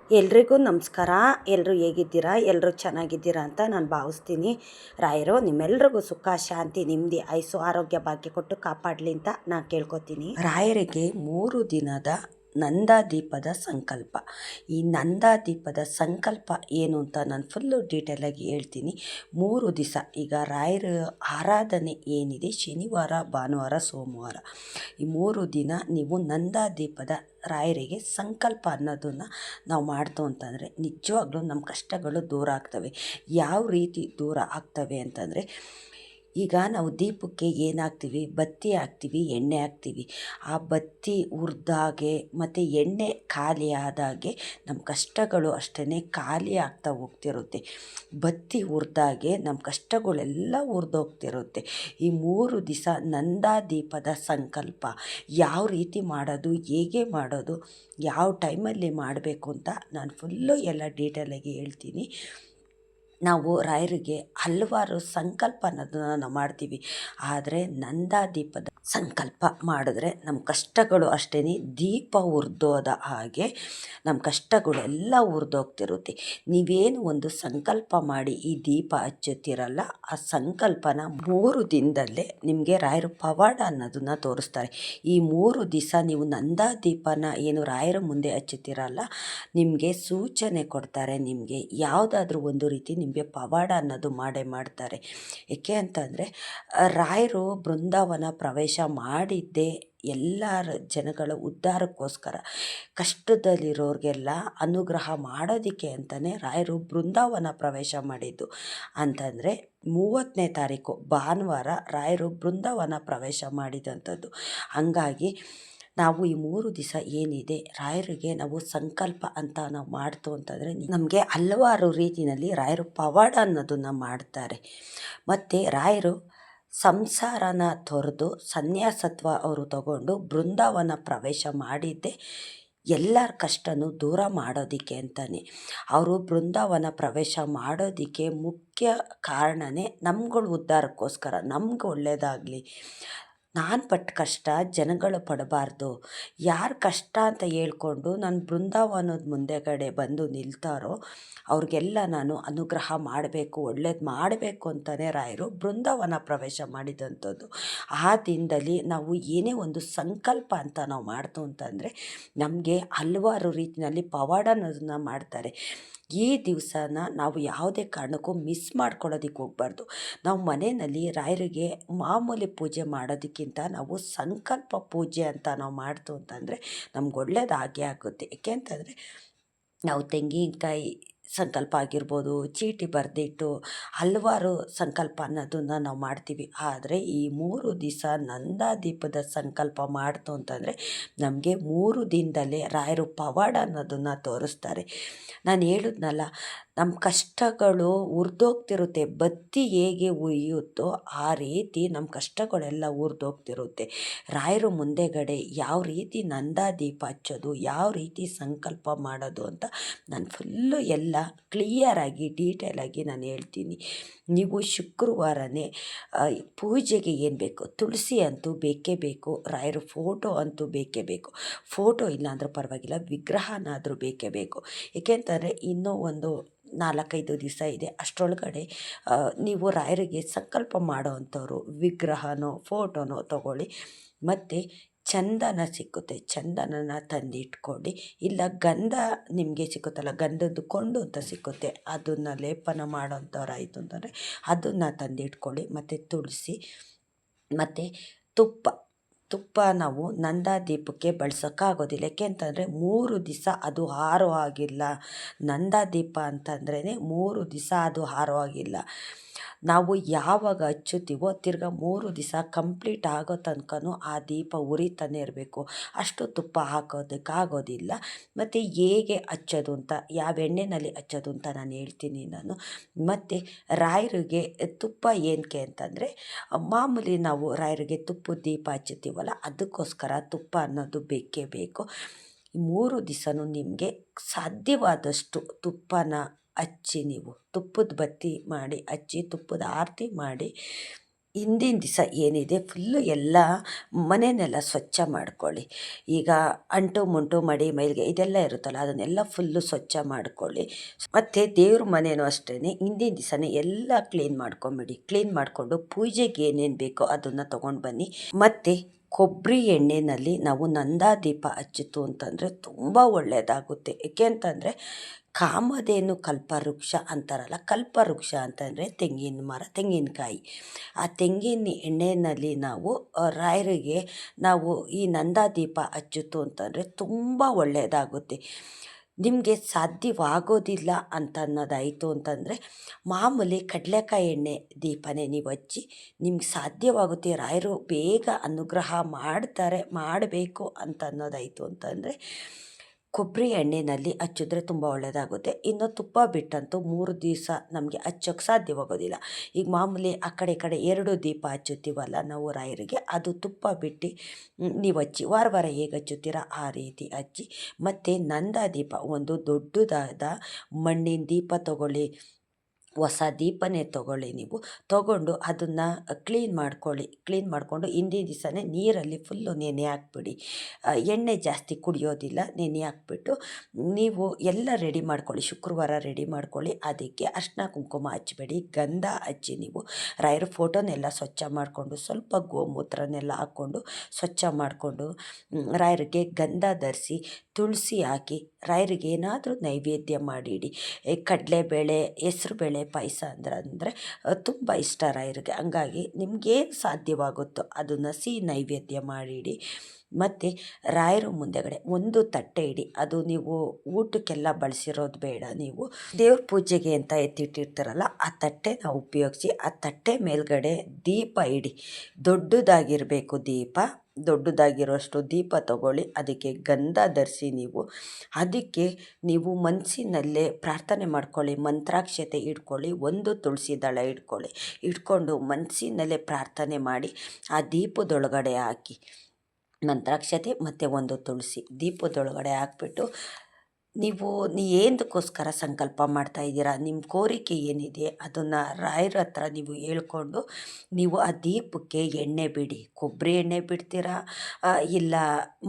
ಎಲ್ರಿಗೂ ನಮಸ್ಕಾರ. ಎಲ್ಲರೂ ಹೇಗಿದ್ದೀರಾ? ಎಲ್ಲರೂ ಚೆನ್ನಾಗಿದ್ದೀರಾ ಅಂತ ನಾನು ಭಾವಿಸ್ತೀನಿ. ರಾಯರು ನಿಮ್ಮೆಲ್ರಿಗೂ ಸುಖ, ಶಾಂತಿ, ನೆಮ್ಮದಿ, ಆಯುಸ್ಸು, ಆರೋಗ್ಯ, ಭಾಗ್ಯ ಕೊಟ್ಟು ಕಾಪಾಡಲಿ ಅಂತ ನಾನು ಕೇಳ್ಕೊತೀನಿ. ರಾಯರಿಗೆ 3 ದಿನದ ನಂದಾದೀಪದ ಸಂಕಲ್ಪ. ಈ ನಂದಾದೀಪದ ಸಂಕಲ್ಪ ಏನು ಅಂತ ನಾನು ಫುಲ್ಲು ಡೀಟೇಲಾಗಿ ಹೇಳ್ತೀನಿ. 3 ದಿವಸ ಈಗ ರಾಯರ ಆರಾಧನೆ ಏನಿದೆ, ಶನಿವಾರ, ಭಾನುವಾರ, ಸೋಮವಾರ, ಈ 3 ದಿನ ನೀವು ನಂದಾದೀಪದ ರಾಯರಿಗೆ ಸಂಕಲ್ಪ ಅನ್ನೋದನ್ನು ನಾವು ಮಾಡ್ತು ಅಂತಂದರೆ ನಿಜವಾಗ್ಲೂ ನಮ್ಮ ಕಷ್ಟಗಳು ದೂರ ಆಗ್ತವೆ. ಯಾವ ರೀತಿ ದೂರ ಆಗ್ತವೆ ಅಂತಂದರೆ, ಈಗ ನಾವು ದೀಪಕ್ಕೆ ಏನಾಗ್ತೀವಿ, ಬತ್ತಿ ಹಾಕ್ತೀವಿ, ಎಣ್ಣೆ ಹಾಕ್ತೀವಿ. ಆ ಬತ್ತಿ ಉರಿದಾಗೆ ಮತ್ತು ಎಣ್ಣೆ ಖಾಲಿ ಆದಾಗೆ ನಮ್ಮ ಕಷ್ಟಗಳು ಅಷ್ಟೇ ಖಾಲಿ ಆಗ್ತಾ ಹೋಗ್ತಿರುತ್ತೆ. ಬತ್ತಿ ಉರಿದಾಗೆ ನಮ್ಮ ಕಷ್ಟಗಳೆಲ್ಲ ಉರಿದೋಗ್ತಿರುತ್ತೆ. ಈ 3 ದಿವಸ ನಂದಾದೀಪದ ಸಂಕಲ್ಪ ಯಾವ ರೀತಿ ಮಾಡೋದು, ಹೇಗೆ ಮಾಡೋದು, ಯಾವ ಟೈಮಲ್ಲಿ ಮಾಡಬೇಕು ಅಂತ ನಾನು ಫುಲ್ಲು ಎಲ್ಲ ಡೀಟೇಲಾಗಿ ಹೇಳ್ತೀನಿ. ನಾವು ರಾಯರಿಗೆ ಹಲವಾರು ಸಂಕಲ್ಪ ಅನ್ನೋದನ್ನ ನಾವು ಮಾಡ್ತೀವಿ. ಆದರೆ ನಂದಾದೀಪದ ಸಂಕಲ್ಪ ಮಾಡಿದ್ರೆ ನಮ್ಮ ಕಷ್ಟಗಳು ಅಷ್ಟೇ ದೀಪ ಉರಿದೋದ ಹಾಗೆ ನಮ್ಮ ಕಷ್ಟಗಳೆಲ್ಲ ಉರಿದೋಗ್ತಿರುತ್ತೆ. ನೀವೇನು ಒಂದು ಸಂಕಲ್ಪ ಮಾಡಿ ಈ ದೀಪ ಹಚ್ಚುತ್ತೀರಲ್ಲ, ಆ ಸಂಕಲ್ಪನ 3 ದಿನದಲ್ಲೇ ನಿಮಗೆ ರಾಯರು ಪವಾಡ ಅನ್ನೋದನ್ನು ತೋರಿಸ್ತಾರೆ. ಈ 3 ದಿವಸ ನೀವು ನಂದಾದೀಪನ ಏನು ರಾಯರ ಮುಂದೆ ಹಚ್ಚುತ್ತೀರಲ್ಲ, ನಿಮಗೆ ಸೂಚನೆ ಕೊಡ್ತಾರೆ. ನಿಮಗೆ ಯಾವುದಾದ್ರೂ ಒಂದು ರೀತಿ ನಿಮಗೆ ಪವಾಡ ಅನ್ನೋದು ಮಾಡೇ ಮಾಡ್ತಾರೆ. ಏಕೆ ಅಂತಂದರೆ, ರಾಯರು ಬೃಂದಾವನ ಪ್ರವೇಶ ಮಾಡಿದ್ದೇ ಎಲ್ಲರ ಜನಗಳ ಉದ್ಧಾರಕ್ಕೋಸ್ಕರ, ಕಷ್ಟದಲ್ಲಿರೋರಿಗೆಲ್ಲ ಅನುಗ್ರಹ ಮಾಡೋದಕ್ಕೆ ಅಂತಲೇ ರಾಯರು ಬೃಂದಾವನ ಪ್ರವೇಶ ಮಾಡಿದ್ದು. ಅಂತಂದರೆ 30ನೇ ತಾರೀಕು ಭಾನುವಾರ ರಾಯರು ಬೃಂದಾವನ ಪ್ರವೇಶ ಮಾಡಿದಂಥದ್ದು. ಹಂಗಾಗಿ ನಾವು ಈ 3 ದಿವಸ ಏನಿದೆ ರಾಯರಿಗೆ ನಾವು ಸಂಕಲ್ಪ ಅಂತ ನಾವು ಮಾಡ್ತು ಅಂತಂದರೆ ನಮಗೆ ಹಲವಾರು ರೀತಿಯಲ್ಲಿ ರಾಯರು ಪವಾಡ ಅನ್ನೋದನ್ನು ಮಾಡ್ತಾರೆ. ಮತ್ತು ರಾಯರು ಸಂಸಾರನ ತೊರೆದು ಸನ್ಯಾಸತ್ವ ಅವರು ತಗೊಂಡು ಬೃಂದಾವನ ಪ್ರವೇಶ ಮಾಡಿದ್ದೆ ಎಲ್ಲರ ಕಷ್ಟನೂ ದೂರ ಮಾಡೋದಕ್ಕೆ ಅಂತಲೇ. ಅವರು ಬೃಂದಾವನ ಪ್ರವೇಶ ಮಾಡೋದಕ್ಕೆ ಮುಖ್ಯ ಕಾರಣವೇ ನಮ್ಗಳ ಉದ್ಧಾರಕ್ಕೋಸ್ಕರ, ನಮ್ಗೆ ಒಳ್ಳೆಯದಾಗಲಿ, ನಾನು ಪಟ್ಟ ಕಷ್ಟ ಜನಗಳು ಪಡಬಾರ್ದು. ಯಾರು ಕಷ್ಟ ಅಂತ ಹೇಳ್ಕೊಂಡು ನಾನು ಬೃಂದಾವನದ ಮುಂದೆಗಡೆ ಬಂದು ನಿಲ್ತಾರೋ ಅವ್ರಿಗೆಲ್ಲ ನಾನು ಅನುಗ್ರಹ ಮಾಡಬೇಕು, ಒಳ್ಳೇದು ಮಾಡಬೇಕು ಅಂತಲೇ ರಾಯರು ಬೃಂದಾವನ ಪ್ರವೇಶ ಮಾಡಿದಂಥದ್ದು. ಆ ದಿನದಲ್ಲಿ ನಾವು ಏನೇ ಒಂದು ಸಂಕಲ್ಪ ಅಂತ ನಾವು ಮಾಡ್ತು ಅಂತಂದರೆ ನಮಗೆ ಹಲವಾರು ರೀತಿಯಲ್ಲಿ ಪವಾಡ ಅನ್ನೋದನ್ನ ಮಾಡ್ತಾರೆ. ಈ ದಿವಸನ ನಾವು ಯಾವುದೇ ಕಾರಣಕ್ಕೂ ಮಿಸ್ ಮಾಡ್ಕೊಳ್ಳೋದಕ್ಕೆ ಹೋಗಬಾರ್ದು. ನಾವು ಮನೆಯಲ್ಲಿ ರಾಯರಿಗೆ ಮಾಮೂಲಿ ಪೂಜೆ ಮಾಡೋದಕ್ಕಿಂತ ನಾವು ಸಂಕಲ್ಪ ಪೂಜೆ ಅಂತ ನಾವು ಮಾಡ್ತು ಅಂತಂದರೆ ನಮ್ಗೆ ಒಳ್ಳೇದಾಗೇ ಆಗುತ್ತೆ. ಏಕೆ ಅಂತಂದರೆ, ನಾವು ತೆಂಗಿನಕಾಯಿ ಸಂಕಲ್ಪ ಆಗಿರ್ಬೋದು, ಚೀಟಿ ಬರೆದಿಟ್ಟು ಹಲವಾರು ಸಂಕಲ್ಪ ಅನ್ನೋದನ್ನು ನಾವು ಮಾಡ್ತೀವಿ. ಆದರೆ ಈ 3 ದಿವಸ ನಂದಾದೀಪದ ಸಂಕಲ್ಪ ಮಾಡ್ತು ಅಂತಂದರೆ ನಮಗೆ 3 ದಿನದಲ್ಲೇ ರಾಯರು ಪವಾಡ ಅನ್ನೋದನ್ನು ತೋರಿಸ್ತಾರೆ. ನಾನು ಹೇಳಿದ್ನಲ್ಲ, ನಮ್ಮ ಕಷ್ಟಗಳು ಉರಿದೋಗ್ತಿರುತ್ತೆ. ಬತ್ತಿ ಹೇಗೆ ಉರಿಯುತ್ತೋ ಆ ರೀತಿ ನಮ್ಮ ಕಷ್ಟಗಳೆಲ್ಲ ಉರಿದೋಗ್ತಿರುತ್ತೆ. ರಾಯರು ಮುಂದೆಗಡೆ ಯಾವ ರೀತಿ ನಂದಾದೀಪ ಹಚ್ಚೋದು, ಯಾವ ರೀತಿ ಸಂಕಲ್ಪ ಮಾಡೋದು ಅಂತ ನಾನು ಫುಲ್ಲು ಎಲ್ಲ ಕ್ಲಿಯರಾಗಿ ಡೀಟೇಲಾಗಿ ನಾನು ಹೇಳ್ತೀನಿ. ನೀವು ಶುಕ್ರವಾರನೇ ಪೂಜೆಗೆ ಏನು ಬೇಕು, ತುಳಸಿ ಅಂತೂ ಬೇಕೇ ಬೇಕು, ರಾಯರ ಫೋಟೋ ಅಂತೂ ಬೇಕೇ ಬೇಕು. ಫೋಟೋ ಇಲ್ಲ ಅಂದರೂ ಪರವಾಗಿಲ್ಲ, ವಿಗ್ರಹನಾದರೂ ಬೇಕೇ ಬೇಕು. ಏಕೆಂತಂದರೆ ಇನ್ನೂ ಒಂದು 4-5 ದಿವಸ ಇದೆ. ಅಷ್ಟರೊಳಗಡೆ ನೀವು ರಾಯರಿಗೆ ಸಂಕಲ್ಪ ಮಾಡೋ ಅಂಥವ್ರು ವಿಗ್ರಹನೋ ಫೋಟೋನೋ ತಗೊಳ್ಳಿ. ಮತ್ತು ಚಂದನ ಸಿಕ್ಕುತ್ತೆ, ಚಂದನನ ತಂದಿಟ್ಕೊಳ್ಳಿ. ಇಲ್ಲ ಗಂಧ ನಿಮಗೆ ಸಿಕ್ಕುತ್ತಲ್ಲ, ಗಂಧದ ಕೊಂಡು ಅಂತ ಸಿಕ್ಕುತ್ತೆ, ಅದನ್ನು ಲೇಪನ ಮಾಡೋಂಥವ್ರಾಯಿತು ಅಂತಂದರೆ ಅದನ್ನು ತಂದಿಟ್ಕೊಳ್ಳಿ. ಮತ್ತು ತುಳಸಿ ಮತ್ತು ತುಪ್ಪ ನಾವು ನಂದಾದೀಪಕ್ಕೆ ಬಳಸೋಕ್ಕಾಗೋದಿಲ್ಲ. ಏಕೆ ಅಂತಂದರೆ 3 ದಿವಸ ಅದು ಹಾರೋ ಆಗಿಲ್ಲ. ನಂದಾದೀಪ ಅಂತಂದ್ರೇ 3 ದಿವಸ ಅದು ಹಾರೋ ಆಗಿಲ್ಲ. ನಾವು ಯಾವಾಗ ಹಚ್ಚುತ್ತೀವೋ ತಿರ್ಗಾ 3 ದಿವಸ ಕಂಪ್ಲೀಟ್ ಆಗೋ ತನಕನೂ ಆ ದೀಪ ಉರಿತಾನೆ ಇರಬೇಕು. ಅಷ್ಟು ತುಪ್ಪ ಹಾಕೋದಕ್ಕಾಗೋದಿಲ್ಲ. ಮತ್ತು ಹೇಗೆ ಹಚ್ಚೋದು ಅಂತ, ಯಾವ ಎಣ್ಣೆಯಲ್ಲಿ ಹಚ್ಚೋದು ಅಂತ ನಾನು ಹೇಳ್ತೀನಿ ನಾನು. ಮತ್ತು ರಾಯರಿಗೆ ತುಪ್ಪ ಏನಕ್ಕೆ ಅಂತಂದರೆ, ಮಾಮೂಲಿ ನಾವು ರಾಯರಿಗೆ ತುಪ್ಪದ ದೀಪ ಹಚ್ಚುತ್ತೀವಲ್ಲ, ಅದಕ್ಕೋಸ್ಕರ ತುಪ್ಪ ಅನ್ನೋದು ಬೇಕೇ ಬೇಕು. 3 ದಿವಸನೂ ನಿಮಗೆ ಸಾಧ್ಯವಾದಷ್ಟು ತುಪ್ಪನ ಹಚ್ಚಿ, ನೀವು ತುಪ್ಪದ ಬತ್ತಿ ಮಾಡಿ ಹಚ್ಚಿ, ತುಪ್ಪದ ಆರತಿ ಮಾಡಿ ಹಿಂದಿನ ದಿವಸ ಏನಿದೆ ಫುಲ್ಲು ಎಲ್ಲ ಮನೆಯನ್ನೆಲ್ಲ ಸ್ವಚ್ಛ ಮಾಡ್ಕೊಳ್ಳಿ. ಈಗ ಅಂಟು ಮುಂಟು ಮಡಿ ಮೈಲಿಗೆ ಇದೆಲ್ಲ ಇರುತ್ತಲ್ಲ ಅದನ್ನೆಲ್ಲ ಫುಲ್ಲು ಸ್ವಚ್ಛ ಮಾಡ್ಕೊಳ್ಳಿ. ಮತ್ತು ದೇವ್ರ ಮನೆಯೂ ಅಷ್ಟೇ ಹಿಂದಿನ ದಿವಸನೇ ಎಲ್ಲ ಕ್ಲೀನ್ ಮಾಡ್ಕೊಂಬಿಡಿ. ಕ್ಲೀನ್ ಮಾಡಿಕೊಂಡು ಪೂಜೆಗೆ ಏನೇನು ಬೇಕೋ ಅದನ್ನು ತೊಗೊಂಡು ಬನ್ನಿ. ಮತ್ತು ಕೊಬ್ಬರಿ ಎಣ್ಣೆಯಲ್ಲಿ ನಾವು ನಂದಾದೀಪ ಹಚ್ಚಿತು ಅಂತಂದರೆ ತುಂಬ ಒಳ್ಳೆಯದಾಗುತ್ತೆ. ಏಕೆ ಅಂತಂದರೆ ಕಾಮಧೇನು ಕಲ್ಪವೃಕ್ಷ ಅಂತಾರಲ್ಲ, ಕಲ್ಪವೃಕ್ಷ ಅಂತಂದರೆ ತೆಂಗಿನ ಮರ, ತೆಂಗಿನಕಾಯಿ. ಆ ತೆಂಗಿನ ಎಣ್ಣೆಯಲ್ಲಿ ನಾವು ರಾಯರಿಗೆ ನಾವು ಈ ನಂದಾದೀಪ ಹಚ್ಚಿತು ಅಂತಂದರೆ ತುಂಬ ಒಳ್ಳೆಯದಾಗುತ್ತೆ. ನಿಮಗೆ ಸಾಧ್ಯವಾಗೋದಿಲ್ಲ ಅಂತ ಅನ್ನೋದಾಯಿತು ಅಂತಂದರೆ ಮಾಮೂಲಿ ಕಡಲೆಕಾಯಿ ಎಣ್ಣೆ ದೀಪನೇ ನೀವು ಹಚ್ಚಿ, ನಿಮ್ಗೆ ಸಾಧ್ಯವಾಗುತ್ತೆ. ರಾಯರು ಬೇಗ ಅನುಗ್ರಹ ಮಾಡ್ತಾರೆ, ಮಾಡಬೇಕು ಅಂತ ಅನ್ನೋದಾಯಿತು ಅಂತಂದರೆ ಕೊಬ್ಬರಿ ಎಣ್ಣೆಯಲ್ಲಿ ಹಚ್ಚಿದ್ರೆ ತುಂಬ ಒಳ್ಳೆಯದಾಗುತ್ತೆ. ಇನ್ನು ತುಪ್ಪ ಬಿಟ್ಟಂತೂ 3 ದಿವಸ ನಮಗೆ ಹಚ್ಚೋಕ್ಕೆ ಸಾಧ್ಯವಾಗೋದಿಲ್ಲ. ಈಗ ಮಾಮೂಲಿ ಆ ಕಡೆ ಈ ಕಡೆ 2 ದೀಪ ಹಚ್ಚುತ್ತೀವಲ್ಲ ನಾವು ರಾಯರಿಗೆ, ಅದು ತುಪ್ಪ ಬಿಟ್ಟು ನೀವು ಹಚ್ಚಿ ವಾರ ವಾರ ಹೇಗೆ ಹಚ್ಚುತ್ತೀರ ಆ ರೀತಿ ಹಚ್ಚಿ. ಮತ್ತು ನಂದಾದೀಪ ಒಂದು ದೊಡ್ಡದಾದ ಮಣ್ಣಿನ ದೀಪ ತಗೊಳ್ಳಿ, ಹೊಸ ದೀಪನೇ ತೊಗೊಳ್ಳಿ. ನೀವು ತೊಗೊಂಡು ಅದನ್ನು ಕ್ಲೀನ್ ಮಾಡ್ಕೊಳ್ಳಿ. ಕ್ಲೀನ್ ಮಾಡಿಕೊಂಡು ಹಿಂದಿನ ದಿವಸನೇ ನೀರಲ್ಲಿ ಫುಲ್ಲು ನೆನೆ ಹಾಕ್ಬಿಡಿ. ಎಣ್ಣೆ ಜಾಸ್ತಿ ಕುಡಿಯೋದಿಲ್ಲ. ನೆನೆ ಹಾಕ್ಬಿಟ್ಟು ನೀವು ಎಲ್ಲ ರೆಡಿ ಮಾಡ್ಕೊಳ್ಳಿ. ಶುಕ್ರವಾರ ರೆಡಿ ಮಾಡ್ಕೊಳ್ಳಿ. ಅದಕ್ಕೆ ಅರಿಶಿನ ಕುಂಕುಮ ಹಚ್ಚಬೇಡಿ, ಗಂಧ ಹಚ್ಚಿ ನೀವು ರಾಯರ ಫೋಟೋನೆಲ್ಲ ಸ್ವಚ್ಛ ಮಾಡಿಕೊಂಡು ಸ್ವಲ್ಪ ಗೋಮೂತ್ರನೆಲ್ಲ ಹಾಕ್ಕೊಂಡು ಸ್ವಚ್ಛ ಮಾಡಿಕೊಂಡು ರಾಯರಿಗೆ ಗಂಧ ಧರಿಸಿ ತುಳಸಿ ಹಾಕಿ ರಾಯರಿಗೆ ಏನಾದರೂ ನೈವೇದ್ಯ ಮಾಡಿಡಿ. ಕಡಲೆಬೇಳೆ, ಹೆಸ್ರುಬೇಳೆ ಪಾಯಸ ಅಂದರೆ ತುಂಬ ಇಷ್ಟ ರಾಯರಿಗೆ. ಹಂಗಾಗಿ ನಿಮಗೇನು ಸಾಧ್ಯವಾಗುತ್ತೋ ಅದನ್ನು ಸಿಹಿ ನೈವೇದ್ಯ ಮಾಡಿಡಿ. ಮತ್ತು ರಾಯರ ಮುಂದೆಗಡೆ ಒಂದು ತಟ್ಟೆ ಇಡಿ. ಅದು ನೀವು ಊಟಕ್ಕೆಲ್ಲ ಬಳಸಿರೋದು ಬೇಡ. ನೀವು ದೇವ್ರ ಪೂಜೆಗೆ ಅಂತ ಎತ್ತಿಟ್ಟಿರ್ತಾರಲ್ಲ ಆ ತಟ್ಟೆನ ಉಪಯೋಗಿಸಿ ಆ ತಟ್ಟೆ ಮೇಲ್ಗಡೆ ದೀಪ ಇಡಿ. ದೊಡ್ಡದಾಗಿರಬೇಕು ದೀಪ. ದೊಡ್ಡದಾಗಿರೋಷ್ಟು ದೀಪ ತಗೊಳ್ಳಿ. ಅದಕ್ಕೆ ಗಂಧ ಧರಿಸಿ ಅದಕ್ಕೆ ನೀವು ಮನಸ್ಸಿನಲ್ಲೇ ಪ್ರಾರ್ಥನೆ ಮಾಡ್ಕೊಳ್ಳಿ. ಮಂತ್ರಾಕ್ಷತೆ ಇಟ್ಕೊಳ್ಳಿ. ಒಂದು ತುಳಸಿ ದಳ ಇಟ್ಕೊಂಡು ಮನಸ್ಸಿನಲ್ಲೇ ಪ್ರಾರ್ಥನೆ ಮಾಡಿ ಆ ದೀಪದೊಳಗಡೆ ಹಾಕಿ. ಮಂತ್ರಾಕ್ಷತೆ ಮತ್ತು ಒಂದು ತುಳಸಿ ದೀಪದೊಳಗಡೆ ಹಾಕ್ಬಿಟ್ಟು ನೀವು ಏನಕ್ಕೋಸ್ಕರ ಸಂಕಲ್ಪ ಮಾಡ್ತಾಯಿದ್ದೀರಾ, ನಿಮ್ಮ ಕೋರಿಕೆ ಏನಿದೆ ಅದನ್ನು ರಾಯರ ಹತ್ರ ನೀವು ಹೇಳ್ಕೊಂಡು ನೀವು ಆ ದೀಪಕ್ಕೆ ಎಣ್ಣೆ ಬಿಡಿ. ಕೊಬ್ಬರಿ ಎಣ್ಣೆ ಬಿಡ್ತೀರಾ ಇಲ್ಲ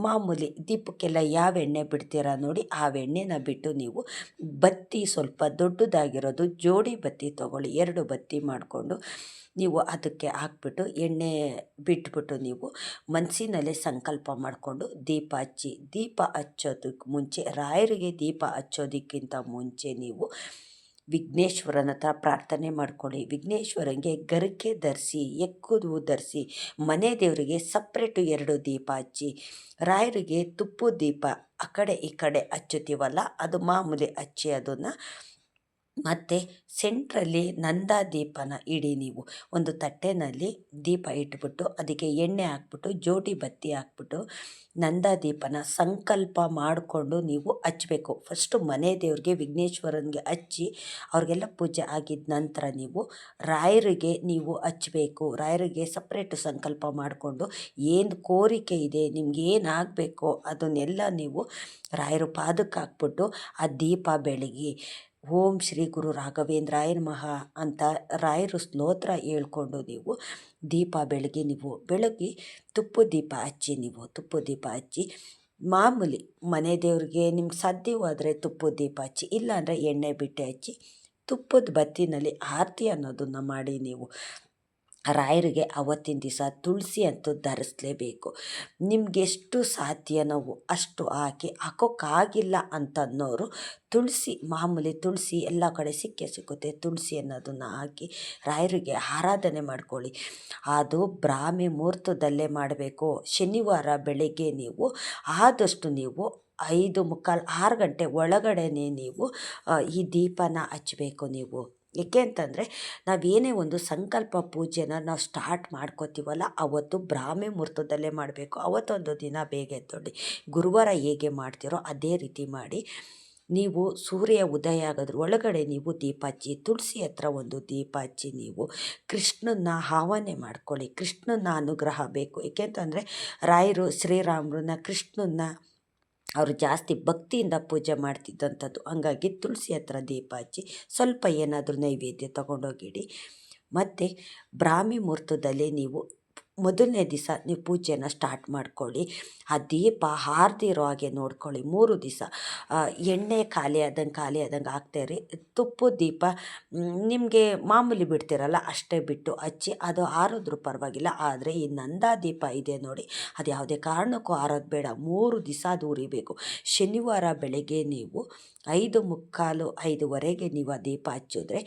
ಮಾಮೂಲಿ ದೀಪಕ್ಕೆಲ್ಲ ಯಾವ ಎಣ್ಣೆ ಬಿಡ್ತೀರಾ ನೋಡಿ ಆ ಎಣ್ಣೆನ ಬಿಟ್ಟು ನೀವು ಬತ್ತಿ ಸ್ವಲ್ಪ ದೊಡ್ಡದಾಗಿರೋದು ಜೋಡಿ ಬತ್ತಿ ತೊಗೊಳ್ಳಿ. 2 ಬತ್ತಿ ಮಾಡಿಕೊಂಡು ನೀವು ಅದಕ್ಕೆ ಹಾಕ್ಬಿಟ್ಟು ಎಣ್ಣೆ ಬಿಟ್ಬಿಟ್ಟು ನೀವು ಮನಸ್ಸಿನಲ್ಲೇ ಸಂಕಲ್ಪ ಮಾಡಿಕೊಂಡು ದೀಪ ಹಚ್ಚಿ. ದೀಪ ಹಚ್ಚೋದಕ್ಕೆ ಮುಂಚೆ ರಾಯರಿಗೆ ದೀಪ ಹಚ್ಚೋದಕ್ಕಿಂತ ಮುಂಚೆ ನೀವು ವಿಘ್ನೇಶ್ವರನ ಹತ್ರ ಪ್ರಾರ್ಥನೆ ಮಾಡ್ಕೊಳ್ಳಿ. ವಿಘ್ನೇಶ್ವರನಿಗೆ ಗರಿಕೆ ಧರಿಸಿ, ಎಕ್ಕುದು ಧರಿಸಿ, ಮನೆ ದೇವರಿಗೆ ಸಪ್ರೇಟು 2 ದೀಪ ಹಚ್ಚಿ. ರಾಯರಿಗೆ ತುಪ್ಪದ ದೀಪ ಆ ಕಡೆ ಈ ಕಡೆ ಹಚ್ಚುತ್ತೀವಲ್ಲ ಅದು ಮಾಮೂಲಿ ಹಚ್ಚಿ ಅದನ್ನು. ಮತ್ತು ಸೆಂಟ್ರಲ್ಲಿ ನಂದಾದೀಪನ ಇಡಿ. ನೀವು ಒಂದು ತಟ್ಟೆನಲ್ಲಿ ದೀಪ ಇಟ್ಬಿಟ್ಟು ಅದಕ್ಕೆ ಎಣ್ಣೆ ಹಾಕ್ಬಿಟ್ಟು ಜೋಡಿ ಬತ್ತಿ ಹಾಕ್ಬಿಟ್ಟು ನಂದಾದೀಪನ ಸಂಕಲ್ಪ ಮಾಡಿಕೊಂಡು ನೀವು ಹಚ್ಚಬೇಕು. ಫಸ್ಟು ಮನೆ ದೇವ್ರಿಗೆ ವಿಘ್ನೇಶ್ವರನಿಗೆ ಹಚ್ಚಿ ಅವ್ರಿಗೆಲ್ಲ ಪೂಜೆ ಆಗಿದ್ದ ನಂತರ ನೀವು ರಾಯರಿಗೆ ನೀವು ಹಚ್ಚಬೇಕು. ರಾಯರಿಗೆ ಸಪ್ರೇಟು ಸಂಕಲ್ಪ ಮಾಡಿಕೊಂಡು ಏನು ಕೋರಿಕೆ ಇದೆ ನಿಮ್ಗೆ ಏನಾಗಬೇಕೋ ಅದನ್ನೆಲ್ಲ ನೀವು ರಾಯರ ಪಾದಕ್ಕೆ ಹಾಕ್ಬಿಟ್ಟು ಆ ದೀಪ ಬೆಳಗಿ ಓಂ ಶ್ರೀ ಗುರು ರಾಘವೇಂದ್ರಾಯ ನಮಃ ಅಂತ ರಾಯರು ಸ್ತೋತ್ರ ಹೇಳ್ಕೊಂಡು ನೀವು ದೀಪ ಬೆಳಗಿ ತುಪ್ಪದ ದೀಪ ಹಚ್ಚಿ. ನೀವು ತುಪ್ಪದ ದೀಪ ಹಚ್ಚಿ ಮಾಮೂಲಿ ಮನೆ ದೇವ್ರಿಗೆ ನಿಮ್ಗೆ ಸಾಧ್ಯವಾದರೆ ತುಪ್ಪದ ದೀಪ ಹಚ್ಚಿ, ಇಲ್ಲಾಂದರೆ ಎಣ್ಣೆ ಬಿಟ್ಟೆ ಹಚ್ಚಿ ತುಪ್ಪದ ಬತ್ತಿನಲ್ಲಿ ಆರತಿ ಅನ್ನೋದನ್ನು ಮಾಡಿ. ನೀವು ರಾಯರಿಗೆ ಅವತ್ತಿನ ದಿವಸ ತುಳಸಿ ಅಂತೂ ಧರಿಸ್ಲೇಬೇಕು. ನಿಮಗೆಷ್ಟು ಸಾಧ್ಯ ನಾವು ಅಷ್ಟು ಹಾಕೋಕ್ಕಾಗಿಲ್ಲ ಅಂತನ್ನೋರು ತುಳಸಿ ಮಾಮೂಲಿ ತುಳಸಿ ಎಲ್ಲ ಕಡೆ ಸಿಗುತ್ತೆ. ತುಳಸಿ ಅನ್ನೋದನ್ನು ಹಾಕಿ ರಾಯರಿಗೆ ಆರಾಧನೆ ಮಾಡ್ಕೊಳ್ಳಿ. ಅದು ಬ್ರಾಹ್ಮಿ ಮುಹೂರ್ತದಲ್ಲೇ ಮಾಡಬೇಕು. ಶನಿವಾರ ಬೆಳಗ್ಗೆ ನೀವು ಆದಷ್ಟು ನೀವು 5:45 6 ಗಂಟೆ ಒಳಗಡೆನೇ ನೀವು ಈ ದೀಪನ ಹಚ್ಚಬೇಕು. ನೀವು ಏಕೆ ಅಂತಂದರೆ ನಾವೇನೇ ಒಂದು ಸಂಕಲ್ಪ ಪೂಜೆನ ನಾವು ಸ್ಟಾರ್ಟ್ ಮಾಡ್ಕೋತೀವಲ್ಲ ಅವತ್ತು ಬ್ರಾಹ್ಮಿ ಮುಹೂರ್ತದಲ್ಲೇ ಮಾಡಬೇಕು. ಅವತ್ತೊಂದು ದಿನ ಬೇಗ ಎದ್ದೊಳ್ಳಿ. ಗುರುವಾರ ಹೇಗೆ ಮಾಡ್ತೀರೋ ಅದೇ ರೀತಿ ಮಾಡಿ. ನೀವು ಸೂರ್ಯ ಉದಯ ಆಗೋದ್ರ ಒಳಗಡೆ ನೀವು ದೀಪ ಹಚ್ಚಿ. ತುಳಸಿ ಹತ್ರ ಒಂದು ದೀಪ ಹಚ್ಚಿ ನೀವು ಕೃಷ್ಣನ ಆವಾಹನೆ ಮಾಡ್ಕೊಳ್ಳಿ. ಕೃಷ್ಣನ ಅನುಗ್ರಹ ಬೇಕು. ಏಕೆಂತಂದರೆ ರಾಯರು ಶ್ರೀರಾಮರನ್ನ ಕೃಷ್ಣನ ಅವರು ಜಾಸ್ತಿ ಭಕ್ತಿಯಿಂದ ಪೂಜೆ ಮಾಡ್ತಿದ್ದಂಥದ್ದು. ಹಂಗಾಗಿ ತುಳಸಿ ಹತ್ರ ದೀಪ ಹಚ್ಚಿ ಸ್ವಲ್ಪ ಏನಾದರೂ ನೈವೇದ್ಯ ತೊಗೊಂಡೋಗಿಡಿ. ಮತ್ತು ಬ್ರಾಹ್ಮಿ ಮುಹೂರ್ತದಲ್ಲಿ ನೀವು ಮೊದಲನೇ ದಿವಸ ನೀವು ಪೂಜೆನ ಸ್ಟಾರ್ಟ್ ಮಾಡ್ಕೊಳ್ಳಿ. ಆ ದೀಪ ಹಾರದಿರೋ ಹಾಗೆ ನೋಡ್ಕೊಳ್ಳಿ. 3 ದಿವಸ ಎಣ್ಣೆ ಖಾಲಿ ಆದಂಗೆ ಹಾಕ್ತಾಯಿರಿ. ತುಪ್ಪದ ದೀಪ ನಿಮಗೆ ಮಾಮೂಲಿ ಬಿಡ್ತೀರಲ್ಲ ಅಷ್ಟೇ ಬಿಟ್ಟು ಹಚ್ಚಿ, ಅದು ಆರಿದ್ರೂ ಪರವಾಗಿಲ್ಲ. ಆದರೆ ಈ ನಂದಾ ದೀಪ ಇದೆ ನೋಡಿ, ಅದು ಯಾವುದೇ ಕಾರಣಕ್ಕೂ ಆರೋದು ಬೇಡ. 3 ದಿವಸ ಅದು ಉರಿಬೇಕು. ಶನಿವಾರ ಬೆಳಗ್ಗೆ ನೀವು 5:45, 5:15 ನೀವು ಆ ದೀಪ ಹಚ್ಚಿದ್ರೆ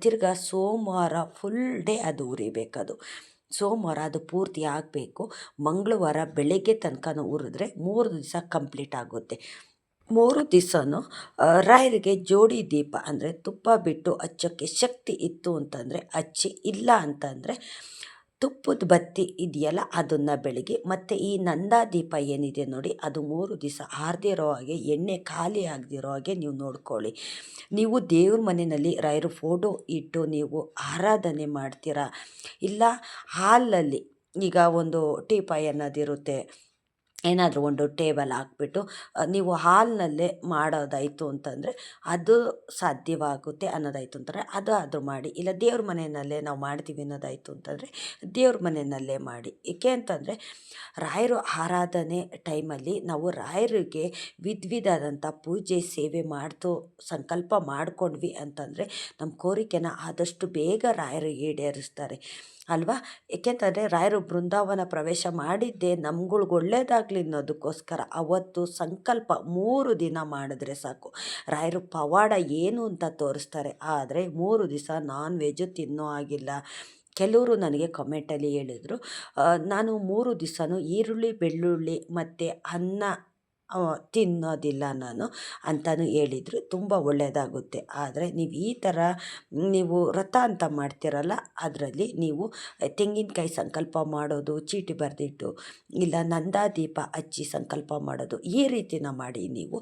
ತಿರ್ಗಾ ಸೋಮವಾರ ಫುಲ್ ಡೇ ಅದು ಉರಿಬೇಕದು. ಸೋಮವಾರ ಅದು ಪೂರ್ತಿ ಆಗಬೇಕು. ಮಂಗಳವಾರ ಬೆಳಗ್ಗೆ ತನಕ ಉರಿದ್ರೆ 3 ದಿವಸ ಕಂಪ್ಲೀಟ್ ಆಗುತ್ತೆ. 3 ದಿವಸನೂ ರಾಯರಿಗೆ ಜೋಡಿ ದೀಪ ಅಂದರೆ ತುಪ್ಪ ಬಿಟ್ಟು ಹಚ್ಚೋಕ್ಕೆ ಶಕ್ತಿ ಇತ್ತು ಅಂತಂದರೆ ಹಚ್ಚಿ, ಇಲ್ಲ ಅಂತಂದರೆ ತುಪ್ಪದ ಬತ್ತಿ ಇದೆಯಲ್ಲ ಅದನ್ನು ಬೆಳಗ್ಗೆ. ಮತ್ತು ಈ ನಂದಾ ದೀಪ ಏನಿದೆ ನೋಡಿ, ಅದು 3 ದಿವಸ ಆರದಿರೋ ಹಾಗೆ, ಎಣ್ಣೆ ಖಾಲಿ ಆಗದಿರೋ ಹಾಗೆ ನೀವು ನೋಡ್ಕೊಳ್ಳಿ. ನೀವು ದೇವ್ರ ಮನೆಯಲ್ಲಿ ರಾಯರು ಫೋಟೋ ಇಟ್ಟು ನೀವು ಆರಾಧನೆ ಮಾಡ್ತೀರಾ, ಇಲ್ಲ ಹಾಲಲ್ಲಿ ಈಗ ಒಂದು ಟೀಪಾಯ್ ಅನ್ನೋದಿರುತ್ತೆ, ಏನಾದರೂ ಒಂದು ಟೇಬಲ್ ಹಾಕ್ಬಿಟ್ಟು ನೀವು ಹಾಲ್ನಲ್ಲೇ ಮಾಡೋದಾಯಿತು ಅಂತಂದರೆ ಅದು ಸಾಧ್ಯವಾಗುತ್ತೆ ಅನ್ನೋದಾಯಿತು ಅಂತಂದರೆ ಅದು ಮಾಡಿ. ಇಲ್ಲ ದೇವ್ರ ಮನೆಯಲ್ಲೇ ನಾವು ಮಾಡ್ತೀವಿ ಅನ್ನೋದಾಯಿತು ಅಂತಂದರೆ ದೇವ್ರ ಮನೆಯಲ್ಲೇ ಮಾಡಿ. ಏಕೆ ಅಂತಂದರೆ ರಾಯರು ಆರಾಧನೆ ಟೈಮಲ್ಲಿ ನಾವು ರಾಯರಿಗೆ ವಿಧವಾದಂಥ ಪೂಜೆ ಸೇವೆ ಮಾಡ್ತು ಸಂಕಲ್ಪ ಮಾಡ್ಕೊಂಡ್ವಿ ಅಂತಂದರೆ ನಮ್ಮ ಕೋರಿಕೆನ ಆದಷ್ಟು ಬೇಗ ರಾಯರು ಈಡೇರಿಸ್ತಾರೆ ಅಲ್ವಾ. ಏಕೆಂತಂದರೆ ರಾಯರು ಬೃಂದಾವನ ಪ್ರವೇಶ ಮಾಡಿದ್ದೇ ನಮ್ಗಳ್ಗೆ ಒಳ್ಳೇದಾಗಲಿ ಅನ್ನೋದಕ್ಕೋಸ್ಕರ. ಅವತ್ತು ಸಂಕಲ್ಪ 3 ದಿನ ಮಾಡಿದ್ರೆ ಸಾಕು, ರಾಯರು ಪವಾಡ ಏನು ಅಂತ ತೋರಿಸ್ತಾರೆ. ಆದರೆ 3 ದಿವಸ ನಾನ್ ವೆಜ್ಜು ತಿನ್ನೋ ಆಗಿಲ್ಲ. ಕೆಲವರು ನನಗೆ ಕಮೆಂಟಲ್ಲಿ ಹೇಳಿದರು, ನಾನು 3 ದಿವಸನೂ ಈರುಳ್ಳಿ, ಬೆಳ್ಳುಳ್ಳಿ ಮತ್ತು ಅನ್ನ ತಿನ್ನೋದಿಲ್ಲ ನಾನು ಅಂತಲೂ ಹೇಳಿದರು. ತುಂಬ ಒಳ್ಳೆಯದಾಗುತ್ತೆ. ಆದರೆ ನೀವು ಈ ಥರ ನೀವು ವ್ರತ ಅಂತ ಮಾಡ್ತೀರಲ್ಲ, ಅದರಲ್ಲಿ ನೀವು ತೆಂಗಿನಕಾಯಿ ಸಂಕಲ್ಪ ಮಾಡೋದು, ಚೀಟಿ ಬರೆದಿಟ್ಟು, ಇಲ್ಲ ನಂದಾ ದೀಪ ಹಚ್ಚಿ ಸಂಕಲ್ಪ ಮಾಡೋದು, ಈ ರೀತಿನ ಮಾಡಿ ನೀವು.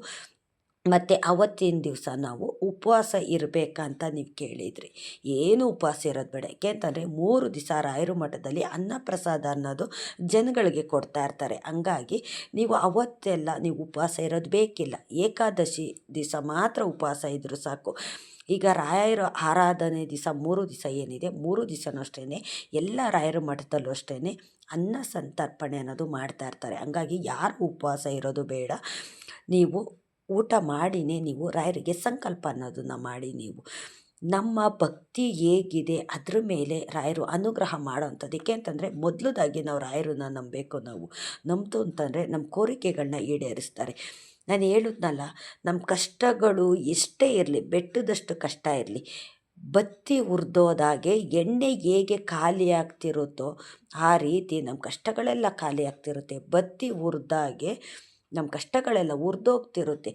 ಮತ್ತು ಅವತ್ತಿನ ದಿವಸ ನಾವು ಉಪವಾಸ ಇರಬೇಕಂತ ನೀವು ಕೇಳಿದ್ರಿ. ಏನು ಉಪವಾಸ ಇರೋದು ಬೇಡ. ಏಕೆಂತಂದರೆ 3 ದಿವಸ ರಾಯರ ಮಠದಲ್ಲಿ ಅನ್ನಪ್ರಸಾದ ಅನ್ನೋದು ಜನಗಳಿಗೆ ಕೊಡ್ತಾ ಇರ್ತಾರೆ. ಹಂಗಾಗಿ ನೀವು ಅವತ್ತೆಲ್ಲ ನೀವು ಉಪವಾಸ ಇರೋದು ಬೇಕಿಲ್ಲ. ಏಕಾದಶಿ ದಿವಸ ಮಾತ್ರ ಉಪವಾಸ ಇದ್ದರೂ ಸಾಕು. ಈಗ ರಾಯರ ಆರಾಧನೆ ದಿವಸ 3 ದಿವಸ ಏನಿದೆ, 3 ದಿವಸನೂ ಅಷ್ಟೇ ಎಲ್ಲ ರಾಯರ ಮಠದಲ್ಲೂ ಅಷ್ಟೇ ಅನ್ನ ಸಂತರ್ಪಣೆ ಅನ್ನೋದು ಮಾಡ್ತಾ ಇರ್ತಾರೆ. ಹಂಗಾಗಿ ಯಾರು ಉಪವಾಸ ಇರೋದು ಬೇಡ. ನೀವು ಊಟ ಮಾಡಿನೇ ನೀವು ರಾಯರಿಗೆ ಸಂಕಲ್ಪ ಅನ್ನೋದನ್ನು ಮಾಡಿ. ನೀವು ನಮ್ಮ ಭಕ್ತಿ ಹೇಗಿದೆ ಅದ್ರ ಮೇಲೆ ರಾಯರು ಅನುಗ್ರಹ ಮಾಡೋವಂಥದ್ದು. ಏಕೆ ಅಂತಂದರೆ ಮೊದಲದಾಗಿ ನಾವು ರಾಯರನ್ನ ನಂಬಬೇಕು. ನಾವು ನಂಬ್ತು ಅಂತಂದರೆ ನಮ್ಮ ಕೋರಿಕೆಗಳನ್ನ ಈಡೇರಿಸ್ತಾರೆ. ನಾನು ಹೇಳಿದ್ನಲ್ಲ, ನಮ್ಮ ಕಷ್ಟಗಳು ಎಷ್ಟೇ ಇರಲಿ, ಬೆಟ್ಟದಷ್ಟು ಕಷ್ಟ ಇರಲಿ, ಬತ್ತಿ ಉರಿದೋದಾಗೆ ಎಣ್ಣೆ ಹೇಗೆ ಖಾಲಿ ಆಗ್ತಿರುತ್ತೋ ಆ ರೀತಿ ನಮ್ಮ ಕಷ್ಟಗಳೆಲ್ಲ ಖಾಲಿ ಆಗ್ತಿರುತ್ತೆ. ಬತ್ತಿ ಉರಿದಾಗೆ ನಮ್ಮ ಕಷ್ಟಗಳೆಲ್ಲ ಉರಿದೋಗ್ತಿರುತ್ತೆ.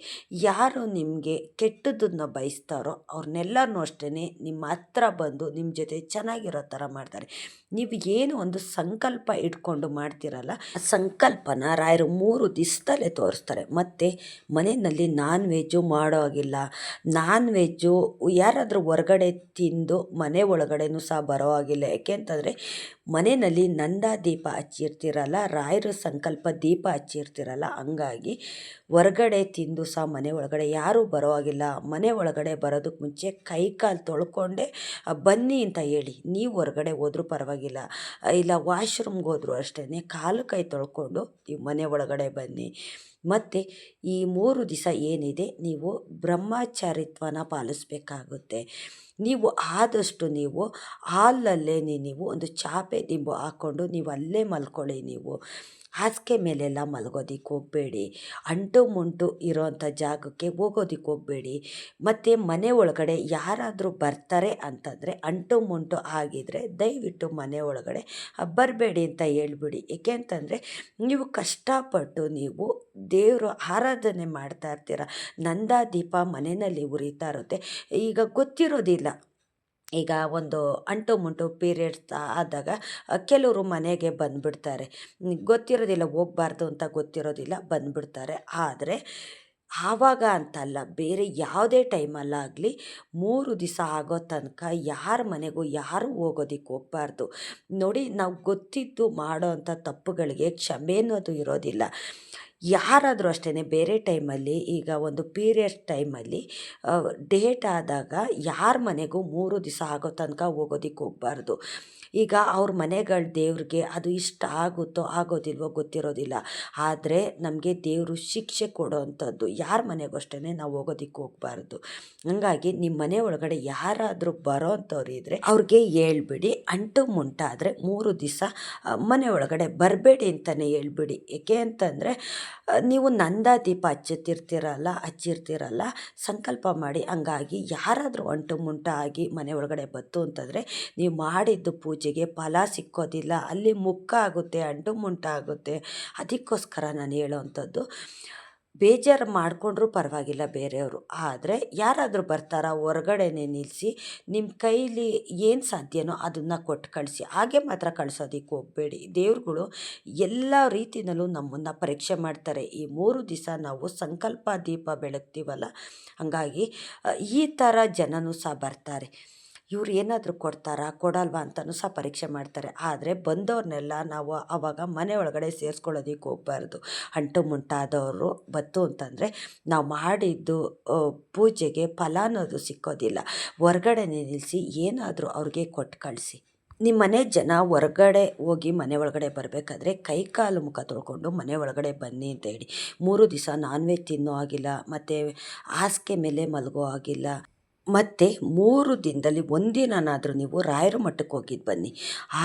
ಯಾರು ನಿಮಗೆ ಕೆಟ್ಟದ್ದನ್ನು ಬಯಸ್ತಾರೋ ಅವ್ರನ್ನೆಲ್ಲರನ್ನೂ ಅಷ್ಟೇ ನಿಮ್ಮ ಹತ್ರ ಬಂದು ನಿಮ್ಮ ಜೊತೆ ಚೆನ್ನಾಗಿರೋ ಥರ ಮಾಡ್ತಾರೆ. ನೀವು ಏನು ಒಂದು ಸಂಕಲ್ಪ ಇಟ್ಕೊಂಡು ಮಾಡ್ತೀರಲ್ಲ, ಆ ಸಂಕಲ್ಪನ ರಾಯರು 3 ದಿವಸದಲ್ಲೇ ತೋರಿಸ್ತಾರೆ. ಮತ್ತು ಮನೆಯಲ್ಲಿ ನಾನ್ ವೆಜ್ಜು ಮಾಡೋ ಹಾಗಿಲ್ಲ. ನಾನ್ ವೆಜ್ಜು ಯಾರಾದರೂ ಹೊರಗಡೆ ತಿಂದು ಮನೆ ಒಳಗಡೆನೂ ಸಹ ಬರೋ ಹಾಗಿಲ್ಲ. ಯಾಕೆ ಅಂತಂದರೆ ಮನೆಯಲ್ಲಿ ನಂದಾ ದೀಪ ಹಚ್ಚಿರ್ತೀರಲ್ಲ, ರಾಯರ ಸಂಕಲ್ಪ ದೀಪ ಹಚ್ಚಿರ್ತೀರಲ್ಲ, ಹಂಗಾಗಿ ಹೊರಗಡೆ ತಿಂದು ಸಹ ಮನೆ ಒಳಗಡೆ ಯಾರೂ ಬರೋ ಹಾಗಿಲ್ಲ. ಮನೆ ಒಳಗಡೆ ಬರೋದಕ್ಕೆ ಮುಂಚೆ ಕೈ ಕಾಲು ತೊಳ್ಕೊಂಡೆ ಬನ್ನಿ ಅಂತ ಹೇಳಿ. ನೀವು ಹೊರಗಡೆ ಹೋದ್ರೂ ಪರವಾಗಿಲ್ಲ, ಇಲ್ಲ ವಾಶ್ರೂಮ್ಗೆ ಹೋದ್ರೂ ಅಷ್ಟೇ ಕಾಲು ಕೈ ತೊಳ್ಕೊಂಡು ನೀವು ಮನೆ ಒಳಗಡೆ ಬನ್ನಿ. ಮತ್ತು ಈ 3 ದಿವಸ ಏನಿದೆ ನೀವು ಬ್ರಹ್ಮಚಾರಿತ್ವನ ಪಾಲಿಸ್ಬೇಕಾಗುತ್ತೆ. ನೀವು ಆದಷ್ಟು ನೀವು ಹಾಲಲ್ಲೇ ನೀವು ಒಂದು ಚಾಪೆ ದಿಂಬು ಹಾಕ್ಕೊಂಡು ನೀವು ಅಲ್ಲೇ ಮಲ್ಕೊಳ್ಳಿ. ನೀವು ಹಾಸಿಗೆ ಮೇಲೆಲ್ಲ ಮಲಗೋದಕ್ಕೆ ಹೋಗಬೇಡಿ. ಅಂಟು ಮುಂಟು ಇರೋವಂಥ ಜಾಗಕ್ಕೆ ಹೋಗೋದಕ್ಕೆ ಹೋಗಬೇಡಿ. ಮತ್ತು ಮನೆ ಒಳಗಡೆ ಯಾರಾದರೂ ಬರ್ತಾರೆ ಅಂತಂದರೆ ಅಂಟು ಮುಂಟು ಆಗಿದ್ದರೆ ದಯವಿಟ್ಟು ಮನೆ ಒಳಗಡೆ ಬರಬೇಡಿ ಅಂತ ಹೇಳ್ಬಿಡಿ. ಏಕೆ ಅಂತಂದರೆ ನೀವು ಕಷ್ಟಪಟ್ಟು ನೀವು ದೇವರು ಆರಾಧನೆ ಮಾಡ್ತಾ ಇರ್ತೀರ. ನಂದಾ ದೀಪ ಮನೆಯಲ್ಲಿ ಉರಿತಾ ಇರುತ್ತೆ. ಈಗ ಗೊತ್ತಿರೋದಿಲ್ಲ, ಈಗ ಒಂದು ಅಂಟು ಮುಂಟು ಪೀರಿಯಡ್ಸ್ ಆದಾಗ ಕೆಲವರು ಮನೆಗೆ ಬಂದುಬಿಡ್ತಾರೆ. ಗೊತ್ತಿರೋದಿಲ್ಲ, ಹೋಗಬಾರ್ದು ಅಂತ ಗೊತ್ತಿರೋದಿಲ್ಲ, ಬಂದುಬಿಡ್ತಾರೆ. ಆದರೆ ಆವಾಗ ಅಂತಲ್ಲ, ಬೇರೆ ಯಾವುದೇ ಟೈಮಲ್ಲಾಗಲಿ 3 ದಿವಸ ಆಗೋ ತನಕ ಯಾರ ಮನೆಗೂ ಯಾರೂ ಹೋಗೋದಕ್ಕೆ ಹೋಗಬಾರ್ದು. ನೋಡಿ, ನಾವು ಗೊತ್ತಿದ್ದು ಮಾಡೋ ಅಂಥ ತಪ್ಪುಗಳಿಗೆ ಕ್ಷಮೆ ಅನ್ನೋದು ಇರೋದಿಲ್ಲ. ಯಾರಾದರೂ ಅಷ್ಟೇ ಬೇರೆ ಟೈಮಲ್ಲಿ ಈಗ ಒಂದು ಪೀರಿಯಡ್ಸ್ ಟೈಮಲ್ಲಿ ಡೇಟ್ ಆದಾಗ ಯಾರ ಮನೆಗೂ 3 ದಿವಸ ಆಗೋ ತನಕ ಹೋಗೋದಕ್ಕೆ ಹೋಗಬಾರ್ದು. ಈಗ ಅವ್ರ ಮನೆಗಳ ದೇವ್ರಿಗೆ ಅದು ಇಷ್ಟ ಆಗುತ್ತೋ ಆಗೋದಿಲ್ವೋ ಗೊತ್ತಿರೋದಿಲ್ಲ. ಆದರೆ ನಮಗೆ ದೇವರು ಶಿಕ್ಷೆ ಕೊಡೋವಂಥದ್ದು ಯಾರ ಮನೆಗೂ ಅಷ್ಟೇ ನಾವು ಹೋಗೋದಕ್ಕೆ ಹೋಗಬಾರ್ದು. ಹಂಗಾಗಿ ನಿಮ್ಮ ಮನೆ ಒಳಗಡೆ ಯಾರಾದರೂ ಬರೋವಂಥವ್ರು ಇದ್ದರೆ ಅವ್ರಿಗೆ ಹೇಳ್ಬಿಡಿ. ಅಂಟು ಮುಂಟಾದರೆ 3 ದಿವಸ ಮನೆ ಒಳಗಡೆ ಬರಬೇಡಿ ಅಂತಲೇ ಹೇಳ್ಬಿಡಿ. ಏಕೆ ಅಂತಂದರೆ ನೀವು ನಂದಾದೀಪ ಹಚ್ಚಿರ್ತೀರಲ್ಲ ಸಂಕಲ್ಪ ಮಾಡಿ. ಹಂಗಾಗಿ ಯಾರಾದರೂ ಅಂಟು ಮುಂಟ ಆಗಿ ಮನೆ ಒಳಗಡೆ ಬತ್ತು ಅಂತಂದರೆ ನೀವು ಮಾಡಿದ್ದು ಪೂಜೆಗೆ ಫಲ ಸಿಕ್ಕೋದಿಲ್ಲ, ಅಲ್ಲಿ ಮುಕ್ಕ ಆಗುತ್ತೆ, ಅಂಟು ಮುಂಟ ಆಗುತ್ತೆ. ಅದಕ್ಕೋಸ್ಕರ ನಾನು ಹೇಳೋವಂಥದ್ದು, ಬೇಜಾರು ಮಾಡಿಕೊಂಡ್ರೂ ಪರವಾಗಿಲ್ಲ ಬೇರೆಯವರು, ಆದರೆ ಯಾರಾದರೂ ಬರ್ತಾರಾ ಹೊರಗಡೆನೇ ನಿಲ್ಲಿಸಿ ನಿಮ್ಮ ಕೈಲಿ ಏನು ಸಾಧ್ಯನೋ ಅದನ್ನು ಕೊಟ್ಟು ಕಳಿಸಿ. ಹಾಗೆ ಮಾತ್ರ ಕಳಿಸೋದಕ್ಕೆ ಹೋಗಬೇಡಿ. ದೇವ್ರುಗಳು ಎಲ್ಲ ರೀತಿಯಲ್ಲೂ ನಮ್ಮನ್ನು ಪರೀಕ್ಷೆ ಮಾಡ್ತಾರೆ. ಈ 3 ದಿವಸ ನಾವು ಸಂಕಲ್ಪ ದೀಪ ಬೆಳಗ್ತೀವಲ್ಲ, ಹಂಗಾಗಿ ಈ ಥರ ಜನನೂ ಸಹ ಬರ್ತಾರೆ. ಇವ್ರು ಏನಾದರೂ ಕೊಡ್ತಾರಾ ಕೊಡಲ್ವಾ ಅಂತಲೂ ಸಹ ಪರೀಕ್ಷೆ ಮಾಡ್ತಾರೆ. ಆದರೆ ಬಂದವ್ರನ್ನೆಲ್ಲ ನಾವು ಆವಾಗ ಮನೆ ಒಳಗಡೆ ಸೇರಿಸ್ಕೊಳ್ಳೋದಕ್ಕೆ ಹೋಗಬಾರ್ದು. ಅಂಟು ಮುಂಟಾದವರು ಬತ್ತು ಅಂತಂದರೆ ನಾವು ಮಾಡಿದ್ದು ಪೂಜೆಗೆ ಫಲ ಅನ್ನೋದು ಸಿಕ್ಕೋದಿಲ್ಲ. ಹೊರ್ಗಡೆನೇ ನಿಲ್ಲಿಸಿ ಏನಾದರೂ ಅವ್ರಿಗೆ ಕೊಟ್ಟು ಕಳಿಸಿ. ನಿಮ್ಮ ಮನೆ ಜನ ಹೊರಗಡೆ ಹೋಗಿ ಮನೆ ಒಳಗಡೆ ಬರಬೇಕಾದ್ರೆ ಕೈ ಕಾಲು ಮುಖ ತೊಳ್ಕೊಂಡು ಮನೆ ಒಳಗಡೆ ಬನ್ನಿ ಅಂತ ಹೇಳಿ. 3 ದಿವಸ ನಾನ್ ವೆಜ್ ತಿನ್ನೋ ಆಗಿಲ್ಲ, ಮತ್ತು ಹಾಸಿಗೆ ಮೇಲೆ ಮಲಗೋ ಆಗಿಲ್ಲ. ಮತ್ತು 3 ದಿನದಲ್ಲಿ ಒಂದಿನನಾದರೂ ನೀವು ರಾಯರ ಮಠಕ್ಕೆ ಹೋಗಿದ್ದು ಬನ್ನಿ.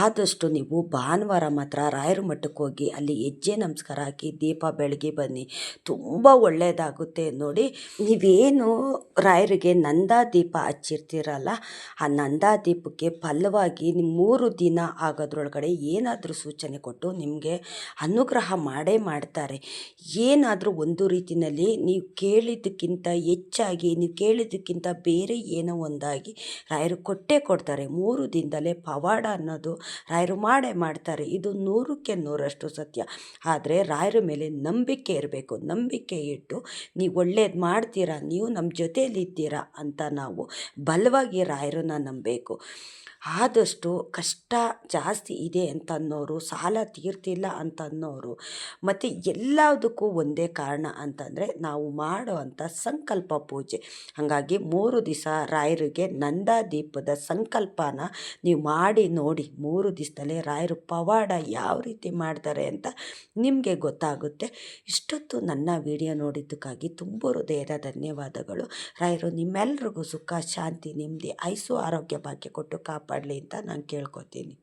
ಆದಷ್ಟು ನೀವು ಭಾನುವಾರ ಮಾತ್ರ ರಾಯರ ಮಠಕ್ಕೆ ಹೋಗಿ ಅಲ್ಲಿ ಹೆಜ್ಜೆ ನಮಸ್ಕಾರ ಹಾಕಿ ದೀಪ ಬೆಳಗಿ ಬನ್ನಿ. ತುಂಬ ಒಳ್ಳೆಯದಾಗುತ್ತೆ ನೋಡಿ. ನೀವೇನು ರಾಯರಿಗೆ ನಂದಾದೀಪ ಹಚ್ಚಿರ್ತೀರಲ್ಲ, ಆ ನಂದಾದೀಪಕ್ಕೆ ಫಲವಾಗಿ ನಿಮ್ಮ 3 ದಿನ ಆಗೋದ್ರೊಳಗಡೆ ಏನಾದರೂ ಸೂಚನೆ ಕೊಟ್ಟು ನಿಮಗೆ ಅನುಗ್ರಹ ಮಾಡೇ ಮಾಡ್ತಾರೆ. ಏನಾದರೂ ಒಂದು ರೀತಿಯಲ್ಲಿ ನೀವು ಕೇಳಿದ್ದಕ್ಕಿಂತ ಹೆಚ್ಚಾಗಿ, ನೀವು ಕೇಳಿದ್ದಕ್ಕಿಂತ ಬೇರೆ ಏನೋ ಒಂದಾಗಿ ರಾಯರು ಕೊಟ್ಟೇ ಕೊಡ್ತಾರೆ. 3 ದಿನದಲ್ಲೇ ಪವಾಡ ಅನ್ನೋದು ರಾಯರು ಮಾಡೇ ಮಾಡ್ತಾರೆ. ಇದು 100ಕ್ಕೆ 100ರಷ್ಟು ಸತ್ಯ. ಆದರೆ ರಾಯರ ಮೇಲೆ ನಂಬಿಕೆ ಇರಬೇಕು. ನಂಬಿಕೆ ಇಟ್ಟು ನೀವು ಒಳ್ಳೇದು ಮಾಡ್ತೀರಾ, ನೀವು ನಮ್ಮ ಜೊತೆಯಲ್ಲಿದ್ದೀರಾ ಅಂತ ನಾವು ಬಲವಾಗಿ ರಾಯರನ್ನ ನಂಬಬೇಕು. ಆದಷ್ಟು ಕಷ್ಟ ಜಾಸ್ತಿ ಇದೆ ಅಂತ ಅನ್ನೋರು, ಸಾಲ ತೀರ್ತಿಲ್ಲ ಅಂತ ಅನ್ನೋರು, ಮತ್ತು ಎಲ್ಲದಕ್ಕೂ ಒಂದೇ ಕಾರಣ ಅಂತಂದರೆ ನಾವು ಮಾಡೋ ಅಂಥ ಸಂಕಲ್ಪ ಪೂಜೆ. ಹಾಗಾಗಿ 3 ದಿವಸ ರಾಯರಿಗೆ ನಂದಾದೀಪದ ಸಂಕಲ್ಪನ ನೀವು ಮಾಡಿ ನೋಡಿ. 3 ದಿವಸದಲ್ಲೇ ರಾಯರು ಪವಾಡ ಯಾವ ರೀತಿ ಮಾಡ್ತಾರೆ ಅಂತ ನಿಮಗೆ ಗೊತ್ತಾಗುತ್ತೆ. ಇಷ್ಟೊತ್ತು ನನ್ನ ವಿಡಿಯೋ ನೋಡಿದ್ದಕ್ಕಾಗಿ ತುಂಬ ಹೃದಯದ ಧನ್ಯವಾದಗಳು. ರಾಯರು ನಿಮ್ಮೆಲ್ರಿಗೂ ಸುಖ, ಶಾಂತಿ, ನೆಮ್ಮದಿ, ಆಯುಸ್ಸು, ಆರೋಗ್ಯ ಭಾಗ್ಯ ಕೊಟ್ಟು ಕಾಪಾಡಲಿ ಅಂತ ನಾನು ಕೇಳ್ಕೊತೀನಿ.